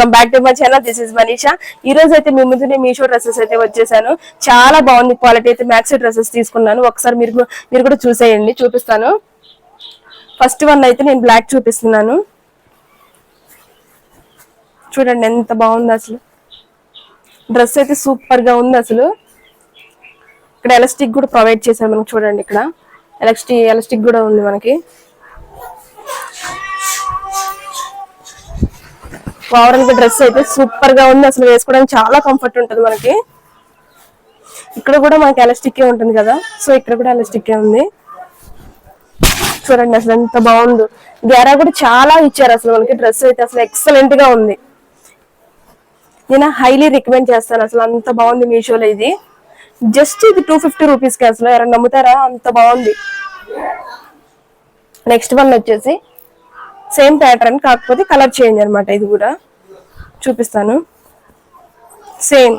Welcome back to my channel. This is Manisha. ఈ రోజు అయితే మీ ముందు మీషో డ్రెస్సెస్ అయితే వచ్చేసాను. చాలా బాగుంది క్వాలిటీ అయితే. మ్యాక్సీ డ్రెస్సెస్ తీసుకున్నాను. ఒకసారి మీరు కూడా చూసేయండి, చూపిస్తాను. ఫస్ట్ వన్ అయితే నేను బ్లాక్ చూపిస్తున్నాను. చూడండి ఎంత బాగుంది అసలు. డ్రెస్ అయితే సూపర్ గా ఉంది అసలు. ఇక్కడ ఎలాస్టిక్ కూడా ప్రొవైడ్ చేశారు మనకి. చూడండి ఇక్కడ ఎలాస్టిక్ కూడా ఉంది మనకి. ఓవరాల్ గా డ్రెస్ అయితే సూపర్ గా ఉంది అసలు. వేసుకోవడానికి చాలా కంఫర్ట్ ఉంటుంది మనకి. ఇక్కడ కూడా మనకి ఎలాస్టిక్ ఉంటుంది కదా, సో ఇక్కడ కూడా ఎలాస్టిక్ ఉంది. చూడండి అసలు ఎంత బాగుందో. గ్యారా కూడా చాలా ఇచ్చారు అసలు మనకి. డ్రెస్ అయితే అసలు ఎక్సలెంట్ గా ఉంది. నేను హైలీ రికమెండ్ చేస్తాను అసలు. అంత బాగుంది మీషోలో. ఇది జస్ట్ ఇది 250 రూపీస్ కి అసలు. ఎవరైనా నమ్ముతారా? అంత బాగుంది. నెక్స్ట్ వన్ వచ్చేసి సేమ్ ప్యాటర్న్, కాకపోతే కలర్ చేంజ్ అనమాట. ఇది కూడా చూపిస్తాను. సేమ్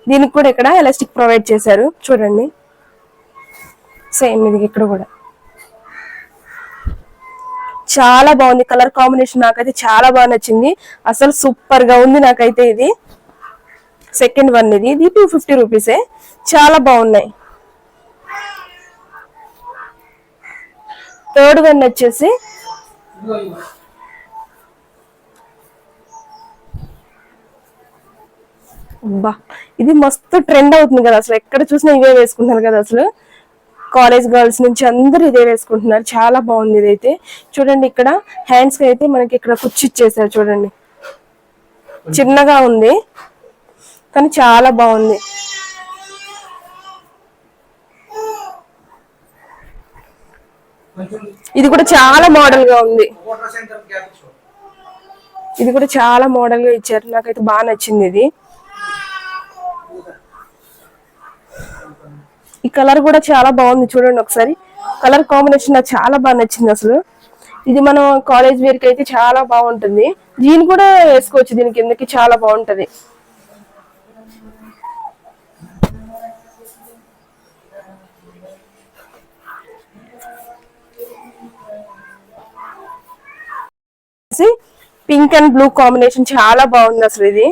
దీనికి కూడా ఇక్కడ ఎలాస్టిక్ ప్రొవైడ్ చేశారు. చూడండి సేమ్ ఇది ఇక్కడ కూడా చాలా బాగుంది. కలర్ కాంబినేషన్ నాకైతే చాలా బాగా నచ్చింది అసలు. సూపర్ గా ఉంది నాకైతే. ఇది సెకండ్ వన్. ఇది 250 రూపీసే. చాలా బాగున్నాయి. థర్డ్ వన్ వచ్చేసి ఇది మస్తు ట్రెండ్ అవుతుంది కదా అసలు. ఎక్కడ చూసినా ఇవే వేసుకుంటున్నారు కదా అసలు. కాలేజ్ గర్ల్స్ నుంచి అందరూ ఇదే వేసుకుంటున్నారు. చాలా బాగుంది ఇదైతే. చూడండి ఇక్కడ హ్యాండ్స్ కి అయితే మనకి ఇక్కడ కుచ్చి ఇచ్చేసారు. చూడండి చిన్నగా ఉంది కానీ చాలా బాగుంది. ఇది కూడా చాలా మోడల్ గా ఉంది. ఇది కూడా చాలా మోడల్ గా ఇచ్చారు. నాకైతే బాగా నచ్చింది ఇది. ఈ కలర్ కూడా చాలా బాగుంది. చూడండి ఒకసారి. కలర్ కాంబినేషన్ నాకు చాలా బాగా నచ్చింది అసలు. ఇది మనం కాలేజ్ వేర్ కి అయితే చాలా బాగుంటుంది. దీన్ని కూడా వేసుకోవచ్చు. దీని కిందకి చాలా బాగుంటది. పింక్ అండ్ బ్లూ కాంబినేషన్ చాలా బాగుంది అసలు. ఇది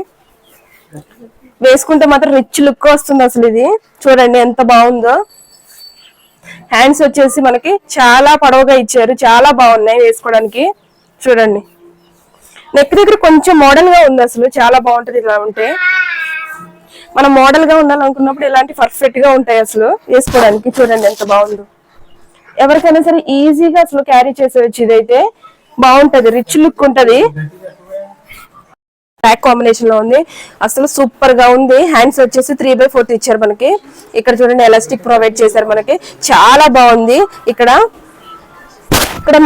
వేసుకుంటే మాత్రం రిచ్ లుక్ వస్తుంది అసలు. ఇది చూడండి ఎంత బాగుందో. హ్యాండ్స్ వచ్చేసి మనకి చాలా పొడవుగా ఇచ్చారు. చాలా బాగున్నాయి వేసుకోవడానికి. చూడండి నెక్ దగ్గర కొంచెం మోడల్ గా ఉంది అసలు. చాలా బాగుంటది ఇలా ఉంటే. మనం మోడల్ గా ఉండాలనుకున్నప్పుడు ఇలాంటి పర్ఫెక్ట్ గా ఉంటాయి అసలు వేసుకోవడానికి. చూడండి ఎంత బాగుందో. ఎవరికైనా సరే ఈజీగా అసలు క్యారీ చేసేవచ్చు. ఇదైతే బాగుంటది, రిచ్ లుక్ ఉంటది. బ్లాక్ కాంబినేషన్ లో ఉంది అసలు. సూపర్ గా ఉంది. హ్యాండ్స్ వచ్చేసి 3/4 ఇచ్చారు మనకి. ఇక్కడ చూడండి ఎలాస్టిక్ ప్రొవైడ్ చేశారు మనకి. చాలా బాగుంది. ఇక్కడ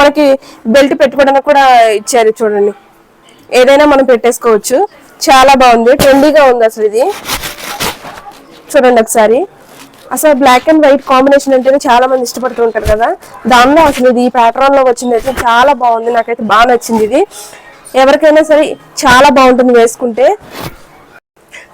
మనకి బెల్ట్ పెట్టుకోవడానికి కూడా ఇచ్చారు. చూడండి ఏదైనా మనం పెట్టేసుకోవచ్చు. చాలా బాగుంది. ట్రెండీగా ఉంది అసలు. ఇది చూడండి ఒకసారి. అసలు బ్లాక్ అండ్ వైట్ కాంబినేషన్ అంటేనే చాలా మంది ఇష్టపడుతూ ఉంటారు కదా. దానిలో అసలు ఇది ఈ ప్యాటర్న్ లో వచ్చింది అయితే చాలా బాగుంది. నాకైతే బాగా నచ్చింది ఇది. ఎవరికైనా సరే చాలా బాగుంటుంది వేసుకుంటే.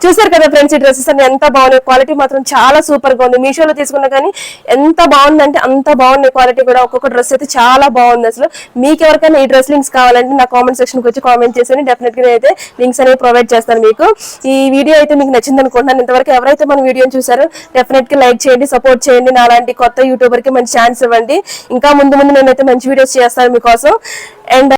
చూసారు కదా ఫ్రెండ్స్, ఈ డ్రెస్సెస్ అన్ని ఎంత బాగున్నాయి. క్వాలిటీ మాత్రం చాలా సూపర్ గా ఉంది. మీషోలో తీసుకున్నా కానీ ఎంత బాగుందంటే అంత బాగున్నాయి. క్వాలిటీ కూడా ఒక్కొక్క డ్రెస్ అయితే చాలా బాగుంది అసలు. మీకు ఎవరికైనా ఈ డ్రెస్ లింక్స్ కావాలంటే నా కామెంట్ సెక్షన్ కి వచ్చి కామెంట్ చేసి డెఫినెట్ గా అయితే లింక్స్ అనేవి ప్రొవైడ్ చేస్తాను మీకు. ఈ వీడియో అయితే మీకు నచ్చింది అనుకుంటున్నాను. ఇంతవరకు ఎవరైతే మన వీడియోని చూసారో డెఫినెట్ గా లైక్ చేయండి, సపోర్ట్ చేయండి. నా లాంటి కొత్త యూట్యూబర్ కి మంచి ఛాన్స్ ఇవ్వండి. ఇంకా ముందు నేనైతే మంచి వీడియోస్ చేస్తాను మీకోసం. అండ్